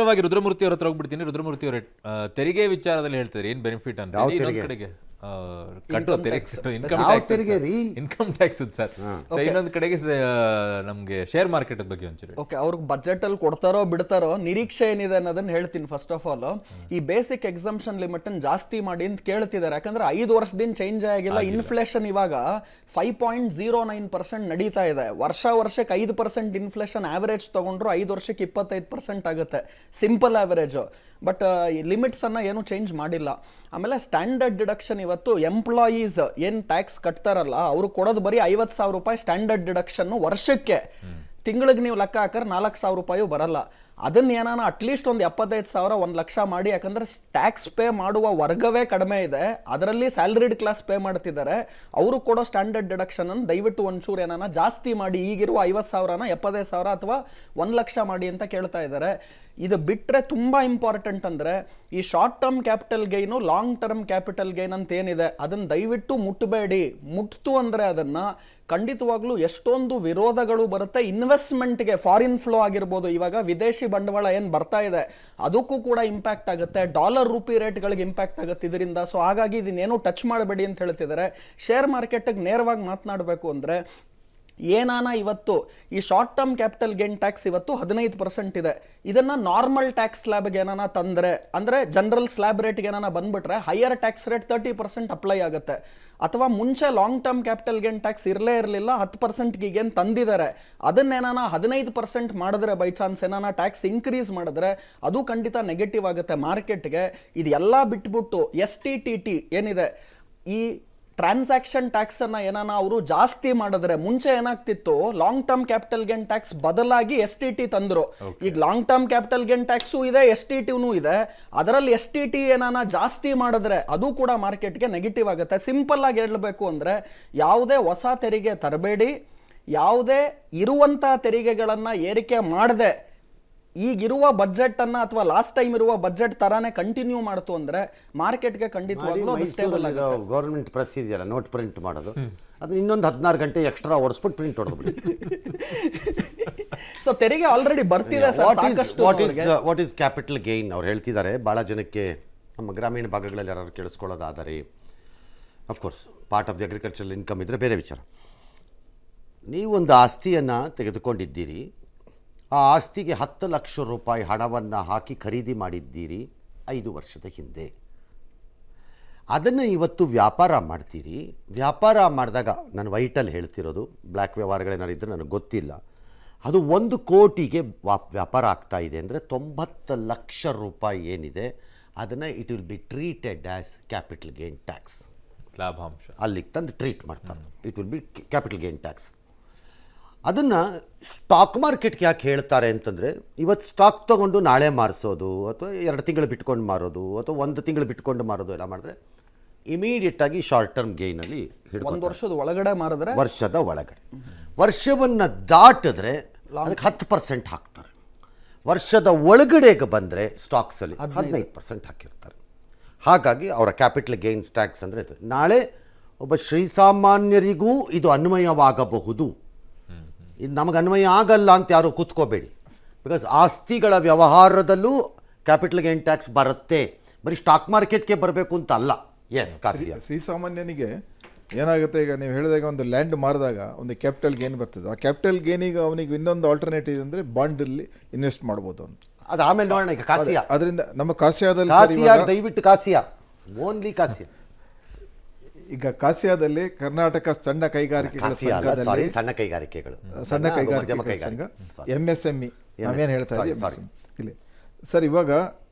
ನೇರವಾಗಿ ರುದ್ರಮೂರ್ತಿ ಅವ್ರ ಹತ್ರ ಹೋಗ್ಬಿಡ್ತೀನಿ. ರುದ್ರಮೂರ್ತಿ ಅವರ ತೆರಿಗೆ ವಿಚಾರದಲ್ಲಿ ಹೇಳ್ತಾರೆ ಏನ್ ಬೆನಿಫಿಟ್ ಅಂತ. ಇನ್ನೊಂದು ಕಡೆಗೆ ಇನ್ಕಮ್ ಟ್ಯಾಕ್ಸ್ ಸರ್, ಇನ್ನೊಂದು ಕಡೆಗೆ ನಮ್ಗೆ ಶೇರ್ ಮಾರ್ಕೆಟ್ ಬಗ್ಗೆ ಒಂಚೂರು. ಓಕೆ, ಅವ್ರಿಗೆ ಬಜೆಟ್ ಅಲ್ಲಿ ಕೊಡ್ತಾರೋ ಬಿಡ್ತಾರೋ ನಿರೀಕ್ಷೆ ಏನಿದೆ ಅನ್ನೋದನ್ನ ಹೇಳ್ತೀನಿ. ಫಸ್ಟ್ ಆಫ್ ಆಲ್, ಈ ಬೇಸಿಕ್ ಎಕ್ಸಾಮ್ಷನ್ ಲಿಮಿಟ್ ಜಾಸ್ತಿ ಮಾಡಿ ಅಂತ ಕೇಳ್ತಿದ್ದಾರೆ. ಯಾಕಂದ್ರೆ 5 ವರ್ಷದಿಂದ ಚೇಂಜ್ ಆಗಿಲ್ಲ. ಇನ್ಫ್ಲೇಷನ್ ಇವಾಗ 5.09% ನಡೀತಾ ಇದೆ. ವರ್ಷಕ್ಕೆ 5% ಇನ್ಫ್ಲೇಷನ್ ಆವರೇಜ್ ತಗೊಂಡ್ರು 5 ವರ್ಷಕ್ಕೆ 25% ಆಗುತ್ತೆ, ಸಿಂಪಲ್ ಆವರೇಜ್. ಬಟ್ ಲಿಮಿಟ್ಸ್ ಅನ್ನ ಏನು ಚೇಂಜ್ ಮಾಡಿಲ್ಲ. ಆಮೇಲೆ ಸ್ಟ್ಯಾಂಡರ್ಡ್ ಡಿಡಕ್ಷನ್ ಇವತ್ತು ಎಂಪ್ಲಾಯೀಸ್ ಏನ್ ಟ್ಯಾಕ್ಸ್ ಕಟ್ತಾರಲ್ಲ ಅವ್ರು ಕೊಡೋದು ಬರೀ 50,000 ರೂಪಾಯಿ ಸ್ಟ್ಯಾಂಡರ್ಡ್ ಡಿಡಕ್ಷನ್ ವರ್ಷಕ್ಕೆ. ತಿಂಗಳಿಗೆ ನೀವು ಲೆಕ್ಕ ಹಾಕರ್ 4,000 ರೂಪಾಯಿ ಬರಲ್ಲ. ಅದನ್ನ ಏನಾನ ಅಟ್ಲೀಸ್ಟ್ ಒಂದು 75,000 1 ಲಕ್ಷ ಮಾಡಿ. ಯಾಕಂದ್ರೆ ಟ್ಯಾಕ್ಸ್ ಪೇ ಮಾಡುವ ವರ್ಗವೇ ಕಡಿಮೆ ಇದೆ, ಅದರಲ್ಲಿ ಸ್ಯಾಲರಿಡ್ ಕ್ಲಾಸ್ ಪೇ ಮಾಡ್ತಿದ್ದಾರೆ. ಅವರು ಕೊಡೋ ಸ್ಟ್ಯಾಂಡರ್ಡ್ ಡಿಡಕ್ಷನ್ ಅನ್ನು ದಯವಿಟ್ಟು ಒಂಚೂರು ಏನಾನ ಜಾಸ್ತಿ ಮಾಡಿ, ಈಗಿರುವ 50,000ನ 75,000 ಅಥವಾ 1 ಲಕ್ಷ ಮಾಡಿ ಅಂತ ಕೇಳ್ತಾ ಇದ್ದಾರೆ. ಇದು ಬಿಟ್ರೆ ತುಂಬಾ ಇಂಪಾರ್ಟೆಂಟ್ ಅಂದ್ರೆ ಈ short term capital gain, long term capital gain ಅಂತ ಏನಿದೆ ಅದನ್ನ ದಯವಿಟ್ಟು ಮುಟ್ಟಬೇಡಿ. ಮುಟ್ತು ಅಂದ್ರೆ ಅದನ್ನ ಖಂಡಿತವಾಗ್ಲೂ ಎಷ್ಟೊಂದು ವಿರೋಧಗಳು ಬರುತ್ತೆ. ಇನ್ವೆಸ್ಟ್ಮೆಂಟ್ಗೆ ಫಾರಿನ್ ಫ್ಲೋ ಆಗಿರ್ಬೋದು, ಇವಾಗ ವಿದೇಶಿ ಬಂಡವಾಳ ಏನ್ ಬರ್ತಾ ಇದೆ ಅದಕ್ಕೂ ಕೂಡ ಇಂಪ್ಯಾಕ್ಟ್ ಆಗುತ್ತೆ. ಡಾಲರ್ ರೂಪಿ ರೇಟ್ಗಳಿಗೆ ಇಂಪ್ಯಾಕ್ಟ್ ಆಗುತ್ತೆ ಇದರಿಂದ. ಸೊ ಹಾಗಾಗಿ ಇದನ್ನೇನು ಟಚ್ ಮಾಡಬೇಡಿ ಅಂತ ಹೇಳ್ತಿದ್ದಾರೆ. ಶೇರ್ ಮಾರ್ಕೆಟ್ಗೆ ನೇರವಾಗಿ ಮಾತನಾಡಬೇಕು ಅಂದ್ರೆ ಏನಾನ ಇವತ್ತು ಈ short term capital gain tax ಇವತ್ತು 15% ಇದೆ. ಇದನ್ನ ನಾರ್ಮಲ್ ಟ್ಯಾಕ್ಸ್ ಸ್ಲ್ಯಾಬ್ಗೆ ಏನಾನ ತಂದ್ರೆ, ಅಂದ್ರೆ ಜನರಲ್ ಸ್ಲ್ಯಾಬ್ ರೇಟ್ಗೆ ಏನಾನ ಬಂದ್ಬಿಟ್ರೆ ಹೈಯರ್ ಟ್ಯಾಕ್ಸ್ ರೇಟ್ 30% ಅಪ್ಲೈ ಆಗುತ್ತೆ. ಅಥವಾ ಮುಂಚೆ long term capital gain tax ಇರಲಿಲ್ಲ, 10% ಈಗೇನು ತಂದಿದ್ದಾರೆ ಅದನ್ನೇನಾನ 15% ಮಾಡಿದ್ರೆ, ಬೈ ಚಾನ್ಸ್ ಏನಾನ ಟ್ಯಾಕ್ಸ್ ಇನ್ಕ್ರೀಸ್ ಮಾಡಿದ್ರೆ ಅದು ಖಂಡಿತ ನೆಗೆಟಿವ್ ಆಗುತ್ತೆ ಮಾರ್ಕೆಟ್ಗೆ. ಇದೆಲ್ಲ ಬಿಟ್ಬಿಟ್ಟು STT ಏನಿದೆ, ಈ ಟ್ರಾನ್ಸಾಕ್ಷನ್ ಟ್ಯಾಕ್ಸ್ ಅನ್ನ ಏನಾನ ಅವರು ಜಾಸ್ತಿ ಮಾಡಿದ್ರೆ, ಮುಂಚೆ ಏನಾಗ್ತಿತ್ತು long term capital gain tax ಬದಲಾಗಿ STT ತಂದ್ರು. ಈಗ long term capital gain tax ಇದೆ, STTನೂ ಇದೆ. ಅದರಲ್ಲಿ STT ಏನಾನ ಜಾಸ್ತಿ ಮಾಡಿದ್ರೆ ಅದು ಕೂಡ ಮಾರ್ಕೆಟ್ಗೆ ನೆಗೆಟಿವ್ ಆಗುತ್ತೆ. ಸಿಂಪಲ್ ಆಗಿ ಹೇಳಬೇಕು ಅಂದ್ರೆ ಯಾವುದೇ ಹೊಸ ತೆರಿಗೆ ತರಬೇಡಿ, ಯಾವುದೇ ಇರುವಂತ ತೆರಿಗೆಗಳನ್ನ ಏರಿಕೆ ಮಾಡದೆ ಈಗಿರುವ ಬಜೆಟ್ ಅನ್ನ ಅಥವಾ ಲಾಸ್ಟ್ ಟೈಮ್ ಇರುವ ಬಜೆಟ್ ತರಾನೇ ಕಂಟಿನ್ಯೂ ಮಾಡ್ತು ಅಂದ್ರೆ ಮಾರ್ಕೆಟ್ಗೆ ಖಂಡಿತವಾಗ್ಲೂ ಸ್ಟೇಬಲ್ ಆಗುತ್ತೆ. ಗವರ್ಮೆಂಟ್ ಪ್ರೆಸ್ ಇದೆಯಲ್ಲ, ನೋಟ್ ಪ್ರಿಂಟ್ ಮಾಡೋದು, ಅದು ಇನ್ನೊಂದು 16 ಗಂಟೆ ಎಕ್ಸ್ಟ್ರಾ ಓಡಿಸ್ಬಿಟ್ಟು ಪ್ರಿಂಟ್ ಹೊಡೆದ್ಬಿಡಿ. ಸೊ ತೆರಿಗೆ ಆಲ್ರೆಡಿ ಬರ್ತಿದೆ. ವಾಟ್ ಈಸ್ ಕ್ಯಾಪಿಟಲ್ ಗೈನ್ ಅವ್ರು ಹೇಳ್ತಿದ್ದಾರೆ. ಭಾಳ ಜನಕ್ಕೆ ನಮ್ಮ ಗ್ರಾಮೀಣ ಭಾಗಗಳಲ್ಲಿ ಯಾರು ಕೇಳಿಸ್ಕೊಳ್ಳೋದಾದರೆ, of course part of the agricultural income ಇದ್ದರೆ ಬೇರೆ ವಿಚಾರ. ನೀವೊಂದು ಆಸ್ತಿಯನ್ನು ತೆಗೆದುಕೊಂಡಿದ್ದೀರಿ, ಆ ಆಸ್ತಿಗೆ 10 ಲಕ್ಷ ರೂಪಾಯಿ ಹಣವನ್ನು ಹಾಕಿ ಖರೀದಿ ಮಾಡಿದ್ದೀರಿ 5 ವರ್ಷದ ಹಿಂದೆ. ಅದನ್ನು ಇವತ್ತು ವ್ಯಾಪಾರ ಮಾಡ್ತೀರಿ. ವ್ಯಾಪಾರ ಮಾಡಿದಾಗ, ನಾನು ವೈಟಲ್ಲಿ ಹೇಳ್ತಿರೋದು, ಬ್ಲ್ಯಾಕ್ ವ್ಯವಹಾರಗಳೇನಾರು ಇದ್ದರೆ ನನಗೆ ಗೊತ್ತಿಲ್ಲ, ಅದು 1 ಕೋಟಿಗೆ ವ್ಯಾಪಾರ ಆಗ್ತಾ ಇದೆ ಅಂದರೆ 90 ಲಕ್ಷ ರೂಪಾಯಿ ಏನಿದೆ ಅದನ್ನು it will be treated as capital gain tax. ಲಾಭಾಂಶ ಅಲ್ಲಿಗೆ ತಂದು ಟ್ರೀಟ್ ಮಾಡ್ತಾರೆ. It will be capital gain tax. ಅದನ್ನು ಸ್ಟಾಕ್ ಮಾರ್ಕೆಟ್ಗೆ ಯಾಕೆ ಹೇಳ್ತಾರೆ ಅಂತಂದರೆ, ಇವತ್ತು ಸ್ಟಾಕ್ ತೊಗೊಂಡು ನಾಳೆ ಮಾರಿಸೋದು, ಅಥವಾ 2 ತಿಂಗಳು ಬಿಟ್ಕೊಂಡು ಮಾರೋದು, ಅಥವಾ 1 ತಿಂಗಳು ಬಿಟ್ಕೊಂಡು ಮಾರೋದು ಎಲ್ಲ ಮಾಡಿದ್ರೆ ಇಮಿಡಿಯೇಟಾಗಿ ಶಾರ್ಟ್ ಟರ್ಮ್ ಗೇನಲ್ಲಿ ಹಿಡಿದು 1 ವರ್ಷದ ಒಳಗಡೆ ಮಾರಿದ್ರೆ, ವರ್ಷದ ಒಳಗಡೆ, ವರ್ಷವನ್ನು ದಾಟಿದ್ರೆ ಅದಕ್ಕೆ 10% ಹಾಕ್ತಾರೆ. ವರ್ಷದ ಒಳಗಡೆಗೆ ಬಂದರೆ ಸ್ಟಾಕ್ಸಲ್ಲಿ 15% ಹಾಕಿರ್ತಾರೆ. ಹಾಗಾಗಿ ಅವರ ಕ್ಯಾಪಿಟಲ್ ಗೇನ್ಸ್ ಟ್ಯಾಕ್ಸ್ ಅಂದರೆ ನಾಳೆ ಒಬ್ಬ ಶ್ರೀಸಾಮಾನ್ಯರಿಗೂ ಇದು ಅನ್ವಯವಾಗಬಹುದು. ಇದು ನಮಗೆ ಅನ್ವಯ ಆಗಲ್ಲ ಅಂತ ಯಾರು ಕೂತ್ಕೋಬೇಡಿ. ಬಿಕಾಸ್ ಆಸ್ತಿಗಳ ವ್ಯವಹಾರದಲ್ಲೂ ಕ್ಯಾಪಿಟಲ್ ಗೇನ್ ಟ್ಯಾಕ್ಸ್ ಬರುತ್ತೆ, ಬರೀ ಸ್ಟಾಕ್ ಮಾರ್ಕೆಟ್ಗೆ ಬರಬೇಕು ಅಂತ ಅಲ್ಲ. ಎಸ್, ಕಾಸಿಯಾ, ಶ್ರೀಸಾಮಾನ್ಯನಿಗೆ ಏನಾಗುತ್ತೆ, ಈಗ ನೀವು ಹೇಳಿದಾಗ ಒಂದು ಲ್ಯಾಂಡ್ ಮಾರಿದಾಗ ಒಂದು ಕ್ಯಾಪಿಟಲ್ ಗೇನ್ ಬರ್ತದೆ. ಆ ಕ್ಯಾಪಿಟಲ್ ಗೇನಿಗೆ ಅವನಿಗೆ ಇನ್ನೊಂದು ಆಲ್ಟರ್ನೇಟಿವ್ ಅಂದರೆ ಬಾಂಡಲ್ಲಿ ಇನ್ವೆಸ್ಟ್ ಮಾಡ್ಬೋದು ಅಂತ. ಅದು ಆಮೇಲೆ ನೋಡೋಣ. ಈಗ ಕಾಸಿಯಾ, ಅದರಿಂದ ನಮ್ಮ ಕಾಸಿಯಾದಲ್ಲಿ ದಯವಿಟ್ಟು ಕಾಸಿಯಾ, ಓನ್ಲಿ ಕಾಸಿಯಾ. ಈಗ ಕಾಸಿಯಾದಲ್ಲಿ ಕರ್ನಾಟಕ ಸಣ್ಣ ಕೈಗಾರಿಕೆಗಳ ಸಂಘದಲ್ಲಿ, ಸಣ್ಣ ಕೈಗಾರಿಕೆಗಳು ಸಂಘ MSME ನಾವೇನು ಹೇಳ್ತಾ ಇದ್ದೀವಿ ಇಲ್ಲಿ ಸರ್. ಇವಾಗ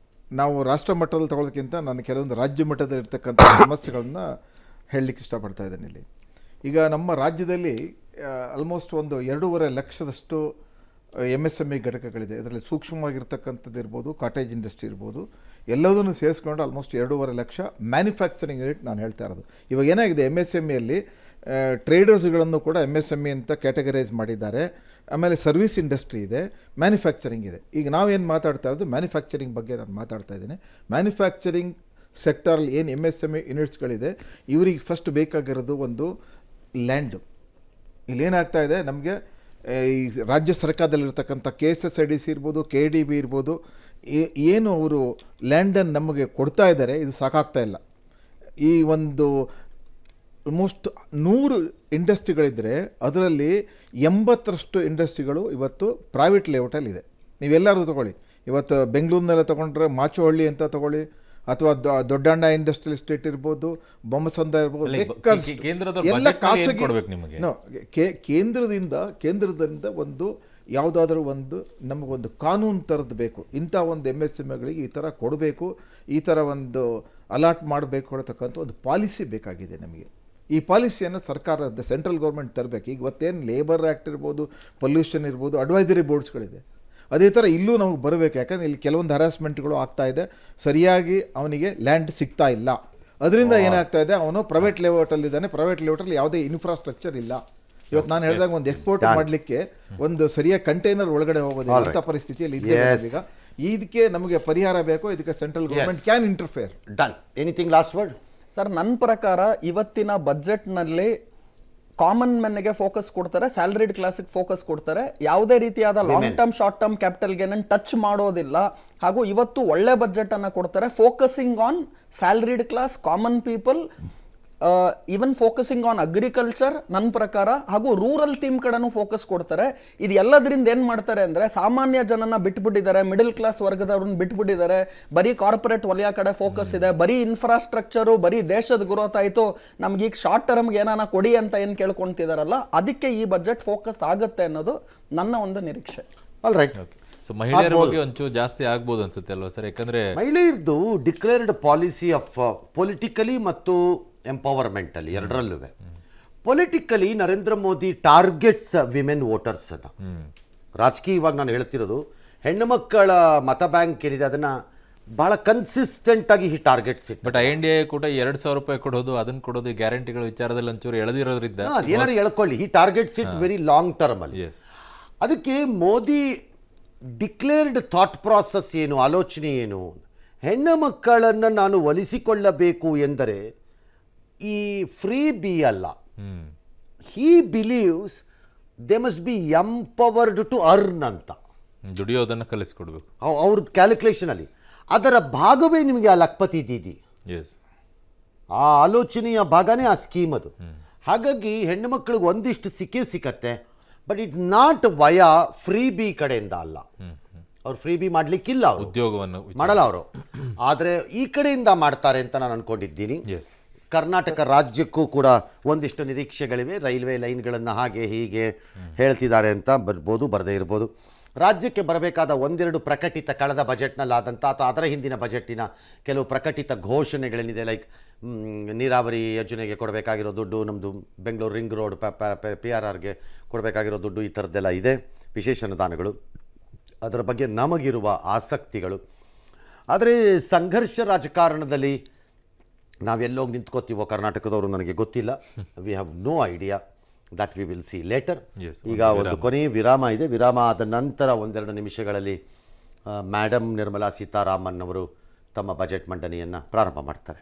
ನಾವು ರಾಷ್ಟ್ರ ಮಟ್ಟದಲ್ಲಿ ತಗೊಳ್ಳೋದಕ್ಕಿಂತ ನಾನು ಕೆಲವೊಂದು ರಾಜ್ಯ ಮಟ್ಟದಲ್ಲಿ ಇರ್ತಕ್ಕಂಥ ಸಮಸ್ಯೆಗಳನ್ನು ಹೇಳಲಿಕ್ಕೆ ಇಷ್ಟಪಡ್ತಾ ಇದ್ದೇನೆ ಇಲ್ಲಿ. ಈಗ ನಮ್ಮ ರಾಜ್ಯದಲ್ಲಿ ಆಲ್ಮೋಸ್ಟ್ ಒಂದು 2.5 ಲಕ್ಷದಷ್ಟು MSME ಘಟಕಗಳಿದೆ. ಇದರಲ್ಲಿ ಸೂಕ್ಷ್ಮವಾಗಿರ್ತಕ್ಕಂಥದ್ದು ಇರ್ಬೋದು, ಕಾಟೇಜ್ ಇಂಡಸ್ಟ್ರಿ ಇರ್ಬೋದು, ಎಲ್ಲದನ್ನು ಸೇರಿಸ್ಕೊಂಡು ಆಲ್ಮೋಸ್ಟ್ 2.5 ಲಕ್ಷ ಮ್ಯಾನುಫ್ಯಾಕ್ಚರಿಂಗ್ ಯೂನಿಟ್ ನಾನು ಹೇಳ್ತಾ ಇರೋದು. ಇವಾಗ ಏನಾಗಿದೆ, MSMEಯಲ್ಲಿ ಟ್ರೇಡರ್ಸ್ಗಳನ್ನು ಕೂಡ MSME ಅಂತ ಕ್ಯಾಟಗರೈಸ್ ಮಾಡಿದ್ದಾರೆ. ಆಮೇಲೆ ಸರ್ವಿಸ್ ಇಂಡಸ್ಟ್ರಿ ಇದೆ, ಮ್ಯಾನುಫ್ಯಾಕ್ಚರಿಂಗ್ ಇದೆ. ಈಗ ನಾವೇನು ಮಾತಾಡ್ತಾ ಇರೋದು ಮ್ಯಾನುಫ್ಯಾಕ್ಚರಿಂಗ್ ಬಗ್ಗೆ ನಾನು ಮಾತಾಡ್ತಾ ಇದ್ದೀನಿ. ಮ್ಯಾನುಫ್ಯಾಕ್ಚರಿಂಗ್ ಸೆಕ್ಟರಲ್ಲಿ ಏನು MSME ಯೂನಿಟ್ಸ್ಗಳಿದೆ, ಇವರಿಗೆ ಫಸ್ಟ್ ಬೇಕಾಗಿರೋದು ಒಂದು ಲ್ಯಾಂಡು. ಇಲ್ಲೇನಾಗ್ತಾ ಇದೆ, ನಮಗೆ ಈ ರಾಜ್ಯ ಸರ್ಕಾರದಲ್ಲಿರ್ತಕ್ಕಂಥ KSSIDC ಇರ್ಬೋದು, KDB ಇರ್ಬೋದು, ಏನು ಅವರು ಲ್ಯಾಂಡನ್ನು ನಮಗೆ ಕೊಡ್ತಾ ಇದ್ದಾರೆ, ಇದು ಸಾಕಾಗ್ತಾ ಇಲ್ಲ. ಈ ಒಂದು ಆಲ್ಮೋಸ್ಟ್ 100 ಇಂಡಸ್ಟ್ರಿಗಳಿದ್ದರೆ ಅದರಲ್ಲಿ 80ರಷ್ಟು ಇಂಡಸ್ಟ್ರಿಗಳು ಇವತ್ತು ಪ್ರೈವೇಟ್ ಲೇಔಟಲ್ಲಿದೆ. ನೀವೆಲ್ಲರೂ ತೊಗೊಳ್ಳಿ, ಇವತ್ತು ಬೆಂಗಳೂರಿನೆಲ್ಲ ತೊಗೊಂಡ್ರೆ ಮಾಚೋಹಳ್ಳಿ ಅಂತ ತೊಗೊಳ್ಳಿ, ಅಥವಾ ದೊಡ್ಡಣ್ಣ ಇಂಡಸ್ಟ್ರಿಯಲ್ ಎಸ್ಟೇಟ್ ಇರ್ಬೋದು, ಬೊಮ್ಮಸಂದ್ರ ಇರ್ಬೋದು, ಎಲ್ಲ ಖಾಸಗಿ ಕೇಂದ್ರದಿಂದ ಒಂದು ಯಾವುದಾದ್ರೂ ಒಂದು ನಮಗೊಂದು ಕಾನೂನು ಥರದ್ದು ಬೇಕು. ಇಂಥ ಒಂದು MSMEಗಳಿಗೆ ಈ ಥರ ಕೊಡಬೇಕು, ಈ ಥರ ಒಂದು ಅಲಾಟ್ ಮಾಡಬೇಕು ಕೊಡ್ತಕ್ಕಂಥ ಒಂದು ಪಾಲಿಸಿ ಬೇಕಾಗಿದೆ ನಮಗೆ. ಈ ಪಾಲಿಸಿಯನ್ನು ಸರ್ಕಾರದ ಸೆಂಟ್ರಲ್ ಗೌರ್ಮೆಂಟ್ ತರಬೇಕು. ಈಗ ಇವತ್ತೇನು ಲೇಬರ್ ಆ್ಯಕ್ಟ್ ಇರ್ಬೋದು, ಪೊಲ್ಯೂಷನ್ ಇರ್ಬೋದು, ಅಡ್ವೈಸರಿ ಬೋರ್ಡ್ಸ್ಗಳಿದೆ, ಅದೇ ಥರ ಇಲ್ಲೂ ನಮಗೆ ಬರಬೇಕು. ಯಾಕಂದರೆ ಇಲ್ಲಿ ಕೆಲವೊಂದು ಹರಾಸ್ಮೆಂಟ್ಗಳು ಆಗ್ತಾ ಇದೆ, ಸರಿಯಾಗಿ ಅವನಿಗೆ ಲ್ಯಾಂಡ್ ಸಿಗ್ತಾ ಇಲ್ಲ. ಅದರಿಂದ ಏನಾಗ್ತಾ ಇದೆ, ಅವನು ಪ್ರೈವೇಟ್ ಲೇಔಟಲ್ಲಿದ್ದಾನೆ, ಪ್ರೈವೇಟ್ ಲೇಔಟಲ್ಲಿ ಯಾವುದೇ ಇನ್ಫ್ರಾಸ್ಟ್ರಕ್ಚರ್ ಇಲ್ಲ. ಇವತ್ತು ನಾನು ಹೇಳಿದಾಗ ಒಂದು ಎಕ್ಸ್ಪೋರ್ಟ್ ಮಾಡಲಿಕ್ಕೆ ಒಂದು ಸರಿಯಾಗಿ ಕಂಟೈನರ್ ಒಳಗಡೆ ಹೋಗೋದಿಲ್ಲ, ಅಂಥ ಪರಿಸ್ಥಿತಿಯಲ್ಲಿ ಇದ್ದೇವೆ ಈಗ. ಇದಕ್ಕೆ ನಮಗೆ ಪರಿಹಾರ ಬೇಕು. ಇದಕ್ಕೆ central government can interfere. Done. Anything last word sir? ನನ್ನ ಪ್ರಕಾರ ಇವತ್ತಿನ ಬಜೆಟ್ನಲ್ಲಿ ಕಾಮನ್ ಮೆನ್ಗೆ ಫೋಕಸ್ ಕೊಡ್ತಾರೆ, ಸ್ಯಾಲರಿಡ್ ಕ್ಲಾಸಿಗೆ ಫೋಕಸ್ ಕೊಡ್ತಾರೆ. ಯಾವುದೇ ರೀತಿಯಾದ long term short term capital gain touch ಮಾಡೋದಿಲ್ಲ. ಹಾಗೂ ಇವತ್ತು ಒಳ್ಳೆ ಬಜೆಟ್ ಅನ್ನ ಕೊಡ್ತಾರೆ, focusing on salaried class, common people, even focusing on agriculture ನನ್ನ ಪ್ರಕಾರ, ಹಾಗೂ ರೂರಲ್ ಥೀಮ್ ಕಡೆನೂ ಫೋಕಸ್ ಕೊಡ್ತಾರೆ. ಇದು ಎಲ್ಲದರಿಂದ ಏನ್ ಮಾಡ್ತಾರೆ ಅಂದ್ರೆ ಸಾಮಾನ್ಯ ಜನನ ಬಿಟ್ಬಿಟ್ಟಿದ್ದಾರೆ, ಮಿಡಲ್ ಕ್ಲಾಸ್ ವರ್ಗದವ್ರನ್ನ ಬಿಟ್ಬಿಟ್ಟಿದ್ದಾರೆ. ಬರೀ ಕಾರ್ಪೊರೇಟ್ ವಲಯ ಕಡೆ ಫೋಕಸ್ ಇದೆ, ಬರೀ ಇನ್ಫ್ರಾಸ್ಟ್ರಕ್ಚರು, ಬರೀ ದೇಶದ ಗ್ರೋತ್ ಆಯ್ತು, ನಮ್ಗೆ ಈಗ ಶಾರ್ಟ್ ಟರ್ಮ್ಗೆ ಏನಾನ ಕೊಡಿ ಅಂತ ಏನ್ ಕೇಳ್ಕೊಂತಿದಾರಲ್ಲ, ಅದಕ್ಕೆ ಈ ಬಜೆಟ್ ಫೋಕಸ್ ಆಗುತ್ತೆ ಅನ್ನೋದು ನನ್ನ ಒಂದು ನಿರೀಕ್ಷೆ. All right. ಸೊ ಮಹಿಳೆಯರ ಬಗ್ಗೆ ಒಂಚೂರು ಜಾಸ್ತಿ ಆಗ್ಬೋದು ಅನ್ಸುತ್ತೆ ಅಲ್ವಾ ಸರ್? ಯಾಕಂದ್ರೆ ಮಹಿಳೆಯರದು ಡಿಕ್ಲೇರ್ಡ್ ಪಾಲಿಸಿ ಆಫ್ ಪೊಲಿಟಿಕಲಿ ಮತ್ತು ಎಂಪವರ್ಮೆಂಟಲ್ಲಿ ಎರಡರಲ್ಲೂ. Politically Narendra Modi targets women voters ಅನ್ನ. ರಾಜಕೀಯವಾಗಿ ನಾನು ಹೇಳ್ತಿರೋದು, ಹೆಣ್ಣು ಮಕ್ಕಳ ಮತ ಬ್ಯಾಂಕ್ ಏನಿದೆ ಅದನ್ನ ಬಹಳ ಕನ್ಸಿಸ್ಟೆಂಟ್ ಆಗಿ ಈ ಟಾರ್ಗೆಟ್ಸ್ ಇತ್ತು. ಬಟ್ INDA ಕೂಡ 2,000 ರೂಪಾಯಿ ಕೊಡೋದು, ಅದನ್ನ ಕೊಡೋದು, ಗ್ಯಾರಂಟಿಗಳ ವಿಚಾರದಲ್ಲಿ ಒಂಚೂರು ಎಳೆದಿರೋದ್ರಿಂದ ಅದೇನಾದ್ರು ಹೇಳ್ಕೊಳ್ಳಿ, ಈ targets it very long term ಅಲ್ಲಿ. ಅದಕ್ಕೆ ಮೋದಿ ಡಿಕ್ಲೇರ್ಡ್ ಥಾಟ್ ಪ್ರಾಸೆಸ್ ಏನು, ಆಲೋಚನೆ ಏನು, ಹೆಣ್ಣು ಮಕ್ಕಳನ್ನು ನಾನು ಒಲಿಸಿಕೊಳ್ಳಬೇಕು ಎಂದರೆ ಈ ಫ್ರೀ ಬಿ ಅಲ್ಲ. He believes they must be empowered to earn ಅಂತ, ದುಡಿಯೋದನ್ನು ಕಲಿಸ್ಕೊಡ್ಬೇಕು ಅವ್ರದ್ದು ಕ್ಯಾಲ್ಕುಲೇಷನಲ್ಲಿ. ಅದರ ಭಾಗವೇ ನಿಮಗೆ ಆ ಲಕ್ಪತಿ ದೀದಿ, ಆ ಆಲೋಚನೆಯ ಭಾಗನೇ ಆ ಸ್ಕೀಮ್ ಅದು. ಹಾಗಾಗಿ ಹೆಣ್ಣು ಮಕ್ಕಳಿಗೆ ಒಂದಿಷ್ಟು ಸಿಕ್ಕತ್ತೆ, but it's not via freebie ಕಡೆಯಿಂದ ಅಲ್ಲ. ಅವ್ರು ಫ್ರೀ ಬಿ ಮಾಡಲಿಕ್ಕಿಲ್ಲ, ಅವರು ಉದ್ಯೋಗವನ್ನು ಮಾಡಲ್ಲ ಅವರು, ಆದರೆ ಈ ಕಡೆಯಿಂದ ಮಾಡ್ತಾರೆ ಅಂತ ನಾನು ಅನ್ಕೊಂಡಿದ್ದೀನಿ. ಕರ್ನಾಟಕ ರಾಜ್ಯಕ್ಕೂ ಕೂಡ ಒಂದಿಷ್ಟು ನಿರೀಕ್ಷೆಗಳಿವೆ. ರೈಲ್ವೆ ಲೈನ್ಗಳನ್ನು ಹಾಗೆ ಹೀಗೆ ಹೇಳ್ತಿದ್ದಾರೆ ಅಂತ ಬರ್ಬೋದು, ಬರದೇ ಇರ್ಬೋದು. ರಾಜ್ಯಕ್ಕೆ ಬರಬೇಕಾದ ಒಂದೆರಡು ಪ್ರಕಟಿತ ಕಳೆದ ಬಜೆಟ್ನಲ್ಲಾದಂಥ ಅಥವಾ ಅದರ ಹಿಂದಿನ ಬಜೆಟ್ಟಿನ ಕೆಲವು ಪ್ರಕಟಿತ ಘೋಷಣೆಗಳೇನಿದೆ, ಲೈಕ್ ನೀರಾವರಿ ಯೋಜನೆಗೆ ಕೊಡಬೇಕಾಗಿರೋ ದುಡ್ಡು, ನಮ್ಮದು ಬೆಂಗಳೂರು ರಿಂಗ್ ರೋಡ್ PRRಗೆ ಕೊಡಬೇಕಾಗಿರೋ ದುಡ್ಡು, ಈ ಥರದ್ದೆಲ್ಲ ಇದೆ, ವಿಶೇಷ ಅನುದಾನಗಳು, ಅದರ ಬಗ್ಗೆ ನಮಗಿರುವ ಆಸಕ್ತಿಗಳು. ಆದರೆ ಸಂಘರ್ಷ ರಾಜಕಾರಣದಲ್ಲಿ ನಾವೆಲ್ಲೋಗಿ ನಿಂತ್ಕೋತೀವೋ ಕರ್ನಾಟಕದವರು ನನಗೆ ಗೊತ್ತಿಲ್ಲ. We have no idea, that we will see later. ಈಗ ಒಂದು ಕೊನೆಯ ವಿರಾಮ ಇದೆ. ವಿರಾಮ ಆದ ನಂತರ ಒಂದೆರಡು ನಿಮಿಷಗಳಲ್ಲಿ ಮೇಡಮ್ ನಿರ್ಮಲಾ ಸೀತಾರಾಮನ್ ಅವರು ತಮ್ಮ ಬಜೆಟ್ ಮಂಡನೆಯನ್ನು ಪ್ರಾರಂಭ ಮಾಡ್ತಾರೆ.